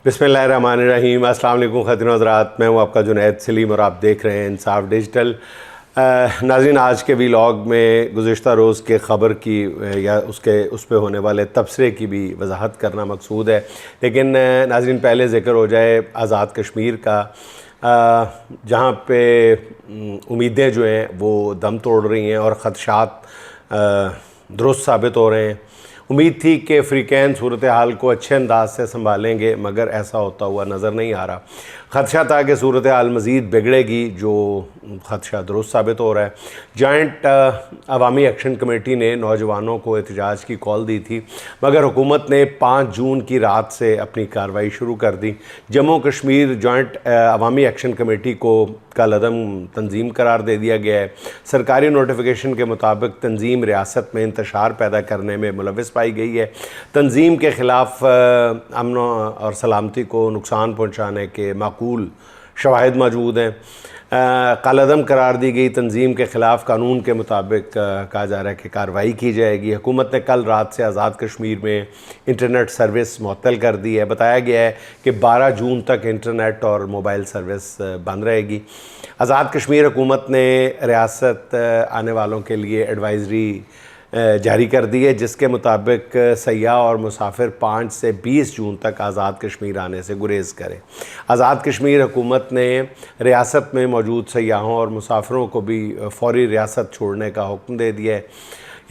बिस्मिल्लाहिर्रहमानिर्रहीम। अस्सलाम वालेकुम ख़वातीन हज़रात, मैं हूँ आपका जुनैद सलीम और आप देख रहे हैं इंसाफ डिजिटल। नाज़रीन, आज के व्लॉग में गुज़िश्ता रोज़ के ख़बर की या उस पे होने वाले तबसरे की भी वजाहत करना मकसूद है। लेकिन नाज़रीन, पहले ज़िक्र हो जाए आज़ाद कश्मीर का, जहाँ पे उम्मीदें जो हैं वो दम तोड़ रही हैं और ख़दशात दुरुस्त साबित हो रहे हैं। उम्मीद थी कि अफ्रीकैन सूरत हाल को अच्छे अंदाज से संभालेंगे, मगर ऐसा होता हुआ नज़र नहीं आ रहा। ख़दशा था कि सूरत हाल मज़ीद बिगड़ेगी, जो ख़दशा दुरुस्त साबित हो रहा है। जॉइंट अवामी एक्शन कमेटी ने नौजवानों को एहतजाज की कॉल दी थी, मगर हुकूमत ने 5 जून की रात से अपनी कार्रवाई शुरू कर दी। जम्मू कश्मीर जॉइंट अवामी एक्शन कमेटी को कलअदम तंजीम करार दे दिया गया है। सरकारी नोटिफिकेशन के मुताबिक तंजीम रियासत में इंतशार पैदा करने में मुलविस पाई गई है। तंजीम के ख़िलाफ़ अमन और सलामती को नुकसान पहुँचाने के माकूल शवाहिद मौजूद हैं। कलअदम करार दी गई तंजीम के ख़िलाफ़ कानून के मुताबिक कहा जा रहा है कि कार्रवाई की जाएगी। हुकूमत ने कल रात से आज़ाद कश्मीर में इंटरनेट सर्विस मुअत्तल कर दी है। बताया गया है कि 12 जून तक इंटरनेट और मोबाइल सर्विस बंद रहेगी। आज़ाद कश्मीर हुकूमत ने रियासत आने वालों के लिए एडवाइज़री जारी कर दी है, जिसके मुताबिक सयाह और मुसाफिर 5 से 20 जून तक आज़ाद कश्मीर आने से गुरेज़ करें। आज़ाद कश्मीर हुकूमत ने रियासत में मौजूद सयाहों और मुसाफिरों को भी फ़ौरी रियासत छोड़ने का हुक्म दे दिया है।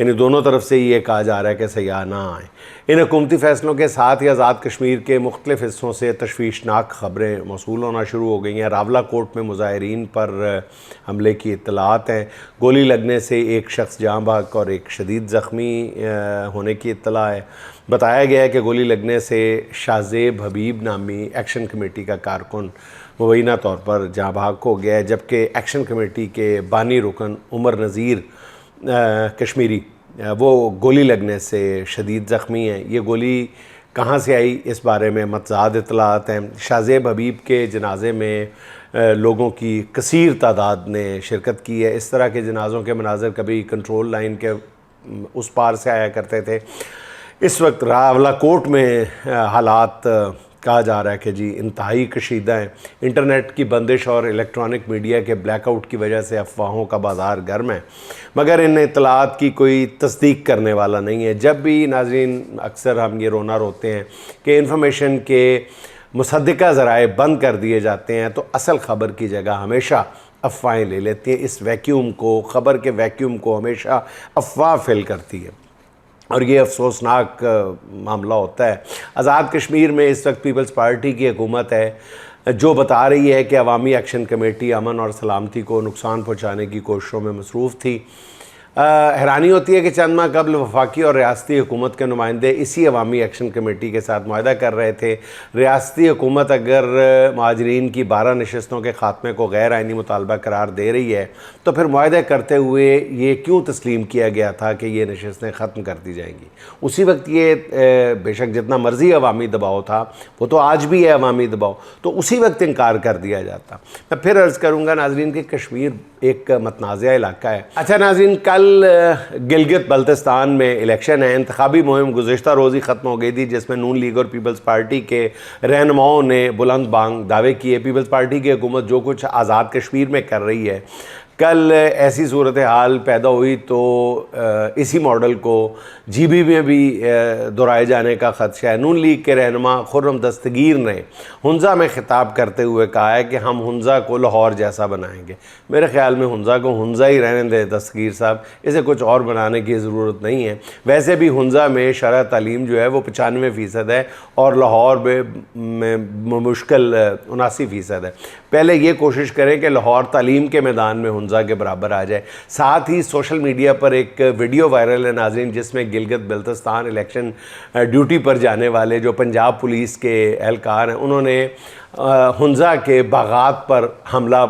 यानी दोनों तरफ से ये कहा जा रहा है कि सयाह ना आएँ। इन हुकूमती फ़ैसलों के साथ ही आज़ाद कश्मीर के मुख्तलिफ़ हिस्सों से तशवीशनाक ख़बरें मौसूल होना शुरू हो गई हैं। रावलाकोट में मुज़ाहिरीन पर हमले की इत्तलात हैं। गोली लगने से एक शख्स जाँ बहक और एक शदीद ज़ख्मी होने की इत्तला है। बताया गया है कि गोली लगने से शाज़ेब हबीब नामी एक्शन कमेटी का कारकुन मुबैना तौर पर जाँ बहक हो गया है, जबकि एक्शन कमेटी के बानी रुकन उमर नज़ीर कश्मीरी वो गोली लगने से शदीद ज़ख्मी हैं। ये गोली कहाँ से आई, इस बारे में मतज़ाद इत्तलात हैं। शाज़ेब हबीब के जनाजे में लोगों की कसीर तादाद ने शिरकत की है। इस तरह के जनाज़ों के मनाज़र कभी कंट्रोल लाइन के उस पार से आया करते थे। इस वक्त रावलाकोट में हालात कहा जा रहा है कि जी इंतहाई कशीदा हैं। इंटरनेट की बंदिश और इलेक्ट्रॉनिक मीडिया के ब्लैकआउट की वजह से अफवाहों का बाज़ार गर्म है, मगर इन इत्तलात की कोई तस्दीक करने वाला नहीं है। जब भी नाज़रीन, अक्सर हम ये रोना रोते हैं कि इन्फॉर्मेशन के मुसद्दिका ज़राए बंद कर दिए जाते हैं, तो असल ख़बर की जगह हमेशा अफवाहें ले लेती हैं। इस वैक्यूम को, ख़बर के वैक्यूम को हमेशा अफवाह फिल करती है और ये अफसोसनाक मामला होता है। आज़ाद कश्मीर में इस वक्त पीपल्स पार्टी की हुकूमत है, जो बता रही है कि अवामी एक्शन कमेटी अमन और सलामती को नुकसान पहुँचाने की कोशिशों में मसरूफ़ थी। हैरानी होती है कि चंद माह कबल वफाकी और रियासती हुकूमत के नुमाइंदे इसी अवामी एक्शन कमेटी के साथ मुआहदा कर रहे थे। रियासती हुकूमत अगर महाजरीन की 12 नशस्तों के ख़ात्मे को गैर आइनी मुतालबा करार दे रही है, तो फिर मुआहदा करते हुए ये क्यों तस्लीम किया गया था कि ये नशस्तें ख़त्म कर दी जाएंगी। उसी वक्त ये बेशक जितना मर्ज़ी अवामी दबाव था, वो तो आज भी है अवामी दबाव, तो उसी वक्त इनकार कर दिया जाता। मैं फिर अर्ज़ करूँगा नाज़रीन कि कश्मीर एक मतनाज़ा इलाका है। अच्छा नाज़रीन, कल गिलगित बल्तिस्तान में इलेक्शन है। इंतखाबी मुहिम गुज़िश्ता रोज़ ही ख़त्म हो गई थी, जिसमें नून लीग और पीपल्स पार्टी के रहनुमाओं ने बुलंद बांग दावे किए। पीपल्स पार्टी की हुकूमत जो कुछ आज़ाद कश्मीर में कर रही है, कल ऐसी सूरत हाल पैदा हुई तो इसी मॉडल को जीबी में भी दोहराए जाने का ख़दशा है। नून लीग के रहनुमा खुर्रम दस्तगीर ने हुंज़ा में ख़िताब करते हुए कहा है कि हम हुंज़ा को लाहौर जैसा बनाएंगे। मेरे ख़्याल में हुंज़ा को हुंज़ा ही रहने दें दस्तगीर साहब, इसे कुछ और बनाने की ज़रूरत नहीं है। वैसे भी हुंज़ा में शरह तालीम जो है वो 95% है और लाहौर में मुश्किल 79% है। पहले ये कोशिश करें कि लाहौर तालीम के मैदान में हुंज़ा के बराबर आ जाए। साथ ही सोशल मीडिया पर एक वीडियो वायरल है नाज़रीन, जिसमें गिलगित बल्तिस्तान इलेक्शन ड्यूटी पर जाने वाले जो पंजाब पुलिस के एहलकार हैं, उन्होंने हुंजा के बागात पर हमला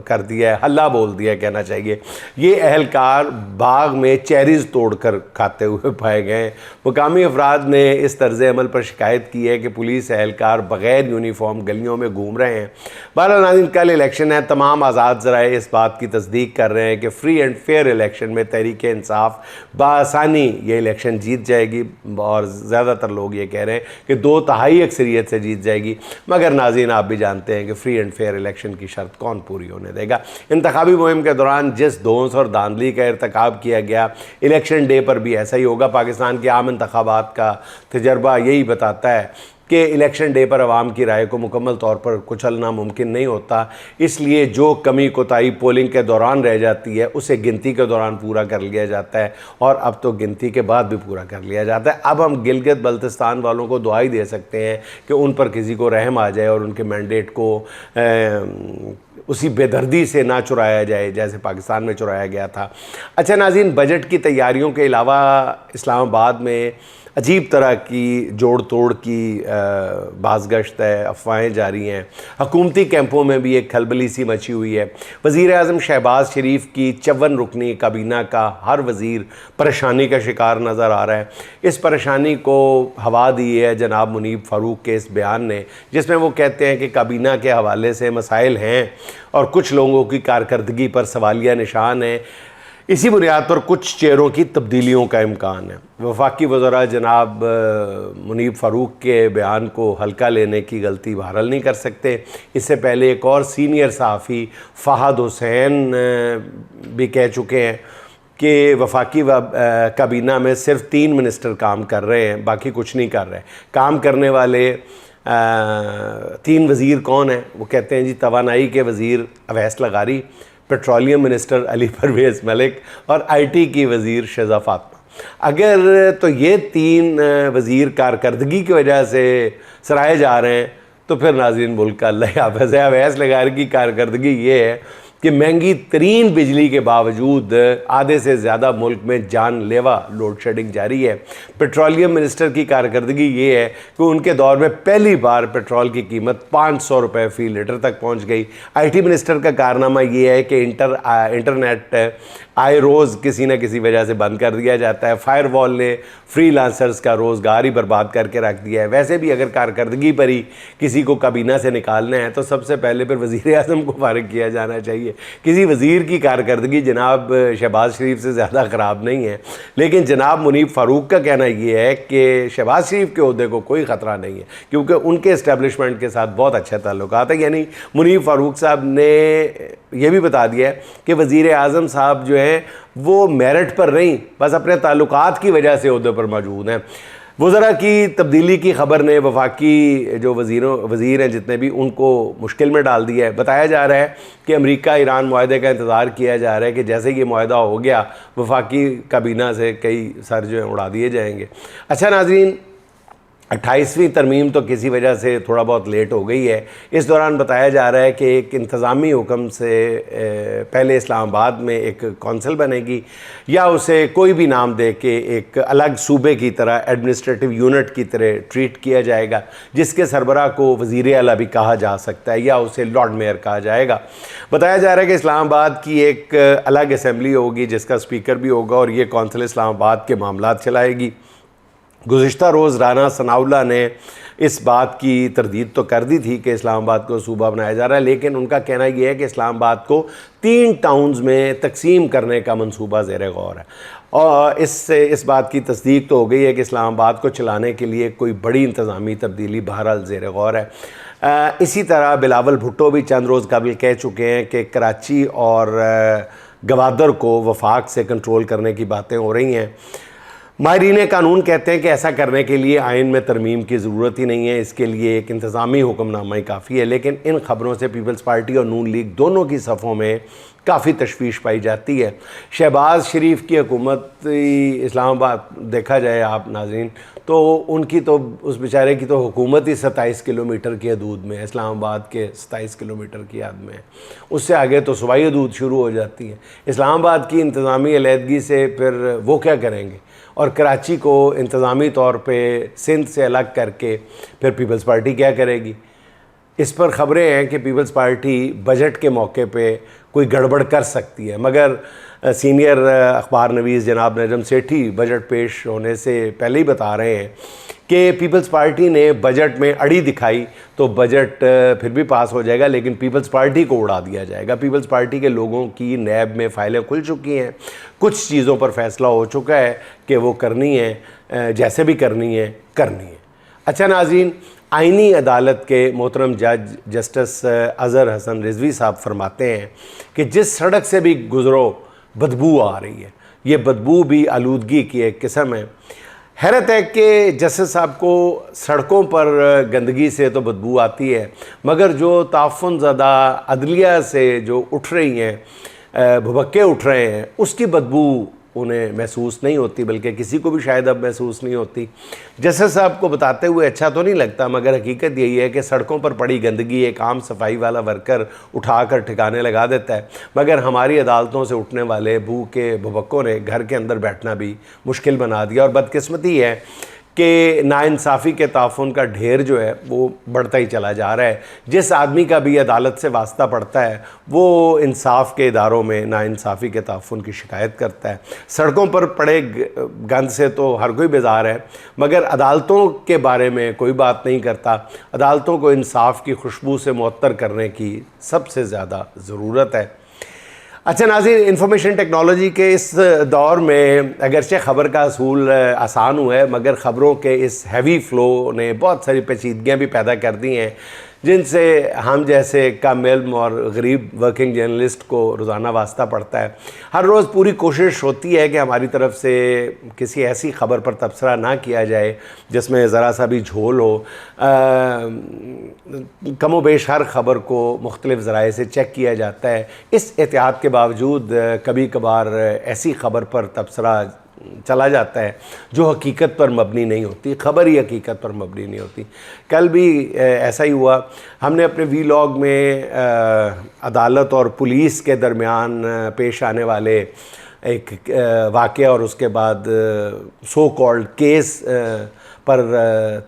कर दिया है, हल्ला बोल दिया कहना चाहिए। ये अहलकार बाग में चेरीज़ तोड़कर खाते हुए पाए गए। मुकामी अफराद ने इस तर्ज अमल पर शिकायत की है कि पुलिस अहलकार बग़ैर यूनिफॉर्म गलियों में घूम रहे हैं। बहरहाल नाज़रीन, कल इलेक्शन है, तमाम आज़ाद ज़राए इस बात की तस्दीक कर रहे हैं कि फ्री एंड फेयर इलेक्शन में तहरीक इंसाफ बआसानी ये इलेक्शन जीत जाएगी, और ज़्यादातर लोग ये कह रहे हैं कि 2/3 अक्सरियत से जीत जाएगी। मगर नाज़रीन, आप भी जानते हैं कि फ्री एंड फेयर इलेक्शन की शर्त कौन पूरी होने देगा। इंतखाबी मुहिम के दौरान जिस दोष और धांधली का इर्तकाब किया गया, इलेक्शन डे पर भी ऐसा ही होगा। पाकिस्तान के आम इंतखाबात का तजर्बा यही बताता है कि इलेक्शन डे पर आवाम की राय को मुकम्मल तौर पर कुचलना मुमकिन नहीं होता। इसलिए जो कमी कोताही पोलिंग के दौरान रह जाती है उसे गिनती के दौरान पूरा कर लिया जाता है, और अब तो गिनती के बाद भी पूरा कर लिया जाता है। अब हम गिलगित बल्तिस्तान वालों को दुआई दे सकते हैं कि उन पर किसी को रहम आ जाए और उनके मैंडेट को उसी बेदर्दी से ना चुराया जाए जैसे पाकिस्तान में चुराया गया था। अच्छा नाज़रीन, बजट की तैयारियों के अलावा इस्लामाबाद में अजीब तरह की जोड़ तोड़ की बाज़गश्त है, अफवाहें जारी हैं। हुकूमती कैंपों में भी एक खलबली सी मची हुई है। वज़ीर आज़म शहबाज शरीफ की 54 रुकनी काबीना का हर वज़ीर परेशानी का शिकार नज़र आ रहा है। इस परेशानी को हवा दी है जनाब मुनीब फ़ारूक के इस बयान ने, जिसमें वो कहते हैं कि काबीना के हवाले से मसाइल हैं और कुछ लोगों की कारकर्दगी पर सवालिया निशान है। इसी बुनियाद पर कुछ चेहरों की तब्दीलियों का इम्कान है। वफाकी वज़रा जनाब मुनीब फ़ारूक के बयान को हल्का लेने की गलती बहरहाल नहीं कर सकते। इससे पहले एक और सीनियर सहाफ़ी फ़हद हुसैन भी कह चुके हैं कि वफाकी काबीना में सिर्फ 3 मिनिस्टर काम कर रहे हैं, बाकी कुछ नहीं कर रहे। काम करने वाले 3 वज़ीर कौन हैं? वो कहते हैं जी, तवानाई के वज़ीर अवैस लगारी, पेट्रोलियम मिनिस्टर अली परवेज़ मलिक और IT की वज़ीर शहज़ा फ़ातिमा। अगर तो ये 3 वज़ीर कारकर्दगी की वजह से सराहे जा रहे हैं तो फिर नाज़रीन मुल्क का अल्लाह हाफ़िज़ है। अवैस लगारी की कारकर्दगी ये है कि महंगी तरीन बिजली के बावजूद आधे से ज़्यादा मुल्क में जानलेवा लोड शेडिंग जारी है। पेट्रोलियम मिनिस्टर की कारकर्दगी ये है कि उनके दौर में पहली बार पेट्रोल की कीमत 500 रुपये फ़ी लीटर तक पहुंच गई। IT मिनिस्टर का कारनामा ये है कि इंटरनेट आए रोज़ किसी न किसी वजह से बंद कर दिया जाता है। फायरवॉल ने फ्रीलांसर्स का रोज़गार ही बर्बाद करके रख दिया है। वैसे भी अगर कारकर्दगी पर ही किसी को काबीना से निकालना है तो सबसे पहले फिर वज़ीर आज़म को फारिग किया जाना चाहिए। किसी वज़ीर की कारकर्दगी जनाब शहबाज शरीफ से ज़्यादा ख़राब नहीं है, लेकिन जनाब मुनीब फ़ारूक का कहना ये है कि शहबाज शरीफ के ओहदे को कोई ख़तरा नहीं है क्योंकि उनके इस्टेब्लिशमेंट के साथ बहुत अच्छे ताल्लुकात है। यानी मुनीब फ़ारूक साहब ने यह भी बता दिया है कि वज़ीर आज़म साहब जो हैं वो मेरिट पर नहीं, बस अपने ताल्लुकात की वजह से ओहदे पर मौजूद हैं। वज़रा की तब्दीली की ख़बर ने वफाकी जो वज़ीर हैं जितने भी, उनको मुश्किल में डाल दिया है। बताया जा रहा है कि अमेरिका ईरान मुआहदे का इंतज़ार किया जा रहा है कि जैसे ही ये मुआहदा हो गया वफाकी काबीना से कई सर जो हैं उड़ा दिए जाएंगे। अच्छा नाज़रीन, 28वीं तरमीम तो किसी वजह से थोड़ा बहुत लेट हो गई है। इस दौरान बताया जा रहा है कि एक इंतज़ामी हुक्म से पहले इस्लामाबाद में एक कौंसिल बनेगी या उसे कोई भी नाम दे के एक अलग सूबे की तरह एडमिनिस्ट्रेटिव यूनिट की तरह ट्रीट किया जाएगा, जिसके सरबराह को वज़ीर आला भी कहा जा सकता है या उसे लॉर्ड मेयर कहा जाएगा। बताया जा रहा है कि इस्लामाबाद की एक अलग असम्बली होगी जिसका स्पीकर भी होगा और ये कौंसिल इस्लामाबाद के मामलात चलाएगी। गुज़िश्ता रोज़ राना सनाउल्लाह ने इस बात की तरदीद तो कर दी थी कि इस्लामाबाद को सूबा बनाया जा रहा है, लेकिन उनका कहना यह है कि इस्लामाबाद को 3 टाउन्स में तकसीम करने का मंसूबा ज़ेर गौर है। और इससे इस बात की तस्दीक तो हो गई है कि इस्लामाबाद को चलाने के लिए कोई बड़ी इंतज़ामी तब्दीली बहरहाल ज़ेर गौर है। इसी तरह बिलावल भुट्टो भी चंद रोज़ कबल कह चुके हैं कि कराची और गवादर को वफाक से कंट्रोल करने की बातें हो रही हैं। माहिरीन कानून कहते हैं कि ऐसा करने के लिए आइन में तरमीम की ज़रूरत ही नहीं है, इसके लिए एक इंतज़ामी हुक्मनामा ही काफ़ी है। लेकिन इन ख़बरों से पीपल्स पार्टी और नून लीग दोनों की सफ़ों में काफ़ी तशवीश पाई जाती है। शहबाज शरीफ की हुकूमत इस्लामाबाद देखा जाए आप नाज़रीन तो उनकी तो उस बेचारे की तो हुकूमत ही 27 किलोमीटर की हदूद में है, इस्लामाबाद के 27 किलोमीटर की हद में है। उससे आगे तो सूबाई हदूद शुरू हो जाती है। इस्लामाबाद की इंतज़ामी अलहदगी से फिर वो क्या करेंगे, और कराची को इंतज़ामी तौर पे सिंध से अलग करके फिर पीपल्स पार्टी क्या करेगी। इस पर ख़बरें हैं कि पीपल्स पार्टी बजट के मौके पे कोई गड़बड़ कर सकती है, मगर सीनियर अखबार नवीस जनाब नजम सेठी बजट पेश होने से पहले ही बता रहे हैं कि पीपल्स पार्टी ने बजट में अड़ी दिखाई तो बजट फिर भी पास हो जाएगा, लेकिन पीपल्स पार्टी को उड़ा दिया जाएगा। पीपल्स पार्टी के लोगों की नैब में फ़ाइलें खुल चुकी हैं, कुछ चीज़ों पर फैसला हो चुका है कि वो करनी है, जैसे भी करनी है। अच्छा नाज़रीन, आइनी अदालत के मोहतरम जज जस्टिस अज़हर हसन रिजवी साहब फरमाते हैं कि जिस सड़क से भी गुज़रो बदबू आ रही है, ये बदबू भी आलूदगी की एक किस्म है। हैरत है कि जस्टिस साहब को सड़कों पर गंदगी से तो बदबू आती है, मगर जो ताफ़ुन ज़दा अदलिया से जो उठ रही हैं, भभक्के उठ रहे हैं, उसकी बदबू उन्हें महसूस नहीं होती, बल्कि किसी को भी शायद अब महसूस नहीं होती। जस्टिस साहब को बताते हुए अच्छा तो नहीं लगता, मगर हकीकत यही है कि सड़कों पर पड़ी गंदगी एक आम सफाई वाला वर्कर उठाकर ठिकाने लगा देता है, मगर हमारी अदालतों से उठने वाले बू के भभक्कों ने घर के अंदर बैठना भी मुश्किल बना दिया। और बदकिस्मती है कि नाइंसाफ़ी के ताफ़ुन का ढेर जो है वो बढ़ता ही चला जा रहा है। जिस आदमी का भी अदालत से वास्ता पड़ता है वो इंसाफ के इदारों में नाइंसाफ़ी के ताफ़ुन की शिकायत करता है। सड़कों पर पड़े गंद से तो हर कोई बेजार है, मगर अदालतों के बारे में कोई बात नहीं करता। अदालतों को इंसाफ की खुशबू से मुअत्तर करने की सबसे ज़्यादा ज़रूरत है। अच्छा नाज़रीन, इंफॉर्मेशन टेक्नोलॉजी के इस दौर में अगरचे ख़बर का असूल आसान हुआ है, मगर ख़बरों के इस हैवी फ़्लो ने बहुत सारी पेचीदगियाँ भी पैदा कर दी हैं, जिनसे हम जैसे कम इल्म और गरीब वर्किंग जर्नलिस्ट को रोज़ाना वास्ता पड़ता है। हर रोज़ पूरी कोशिश होती है कि हमारी तरफ से किसी ऐसी ख़बर पर तबसरा ना किया जाए जिसमें ज़रा सा भी झोल हो। कमो बेश हर ख़बर को मुख्तलिफ़ ज़राए से चेक किया जाता है। इस एहतियात के बावजूद कभी कभार ऐसी ख़बर पर तबसरा चला जाता है जो हकीकत पर मबनी नहीं होती, ख़बर ही हकीकत पर मबनी नहीं होती। कल भी ऐसा ही हुआ। हमने अपने वीलॉग में अदालत और पुलिस के दरमियान पेश आने वाले एक वाक़या और उसके बाद सो कॉल्ड केस पर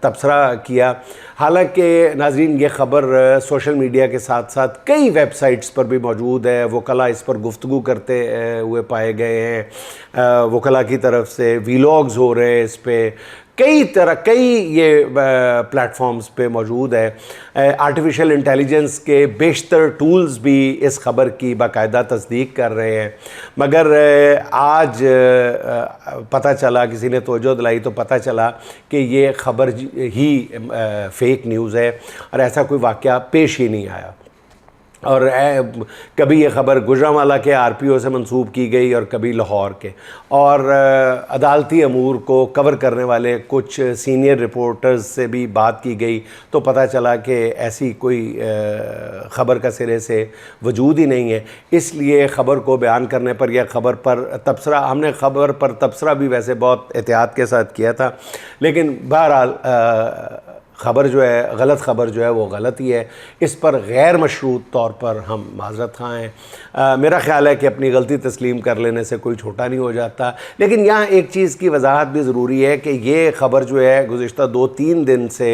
तबसरा किया। हालांकि नाज़रीन, ये ख़बर सोशल मीडिया के साथ साथ कई वेबसाइट्स पर भी मौजूद है। वकला इस पर गुफ्तगू करते हुए पाए गए हैं, वकला की तरफ से वीलॉग्स हो रहे हैं, इस पर कई ये प्लेटफॉर्म्स पे मौजूद है। आर्टिफिशियल इंटेलिजेंस के बेशतर टूल्स भी इस ख़बर की बाकायदा तस्दीक कर रहे हैं, मगर आज पता चला, किसी ने तवज्जो दिलाई तो पता चला कि ये ख़बर ही फ़ेक न्यूज़ है और ऐसा कोई वाक़या पेश ही नहीं आया। और कभी ये ख़बर गुजरांवाला के आरपीओ से मंसूब की गई और कभी लाहौर के, और अदालती अमूर को कवर करने वाले कुछ सीनियर रिपोर्टर्स से भी बात की गई तो पता चला कि ऐसी कोई ख़बर का सिरे से वजूद ही नहीं है। इसलिए ख़बर को बयान करने पर या ख़बर पर तबसरा, हमने ख़बर पर तबसरा भी वैसे बहुत एहतियात के साथ किया था, लेकिन बहरहाल ख़बर जो है, गलत ख़बर जो है वो गलत ही है। इस पर गैर मशरूत तौर पर हम माज़रत ख़्वाह हैं। मेरा ख़्याल है कि अपनी गलती तस्लीम कर लेने से कोई छोटा नहीं हो जाता, लेकिन यहाँ एक चीज़ की वजाहत भी ज़रूरी है कि ये ख़बर जो है गुज़िश्ता 2-3 दिन से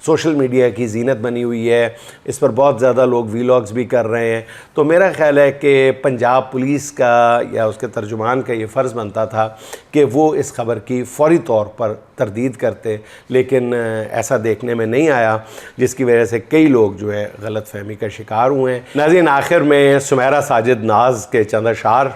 सोशल मीडिया की ज़ीनत बनी हुई है। इस पर बहुत ज़्यादा लोग वीलॉग्स भी कर रहे हैं, तो मेरा ख़्याल है कि पंजाब पुलिस का या उसके तर्जुमान का ये फ़र्ज़ बनता था कि वो इस ख़बर की फ़ौरी तौर पर तरदीद करते, लेकिन ऐसा देखने में नहीं आया, जिसकी वजह से कई लोग जो है गलत फहमी का शिकार हुए हैं। नाज़रीन, आखिर में सुमेरा साजिद नाज के चंद अशार,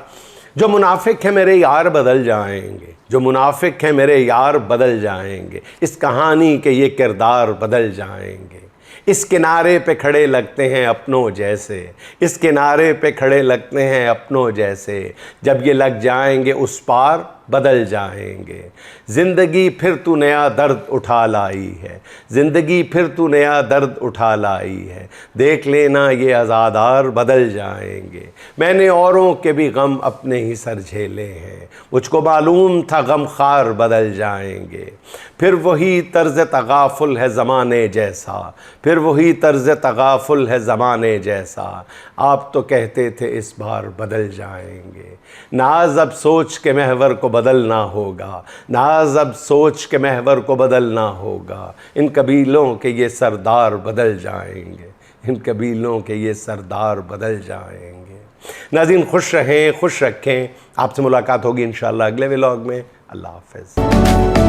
जो मुनाफिक है मेरे यार बदल जाएंगे, जो मुनाफिक है मेरे यार बदल जाएंगे, इस कहानी के ये किरदार बदल जाएंगे। इस किनारे पे खड़े लगते हैं अपनों जैसे, इस किनारे पे खड़े लगते हैं अपनों जैसे, जब ये लग जाएंगे उस पार बदल जाएंगे। ज़िंदगी फिर तू नया दर्द उठा लाई है, ज़िंदगी फिर तू नया दर्द उठा लाई है, देख लेना ये अज़ादार बदल जाएंगे। मैंने औरों के भी गम अपने ही सर झेले हैं, मुझको मालूम था गम खार बदल जाएंगे। फिर वही तर्ज़ तगाफुल है ज़माने जैसा, फिर वही तर्ज़ तगाफुल है ज़माने जैसा, आप तो कहते थे इस बार बदल जाएंगे। नाज अब सोच के महवर को बदलना होगा, नाज अब सोच के महवर को बदलना होगा, इन कबीलों के ये सरदार बदल जाएंगे। इन कबीलों के ये सरदार बदल जाएंगे। नाज़रीन, खुश रहें, खुश रखें। आपसे मुलाकात होगी इंशाअल्लाह अगले व्लॉग में। अल्लाह हाफ़िज़।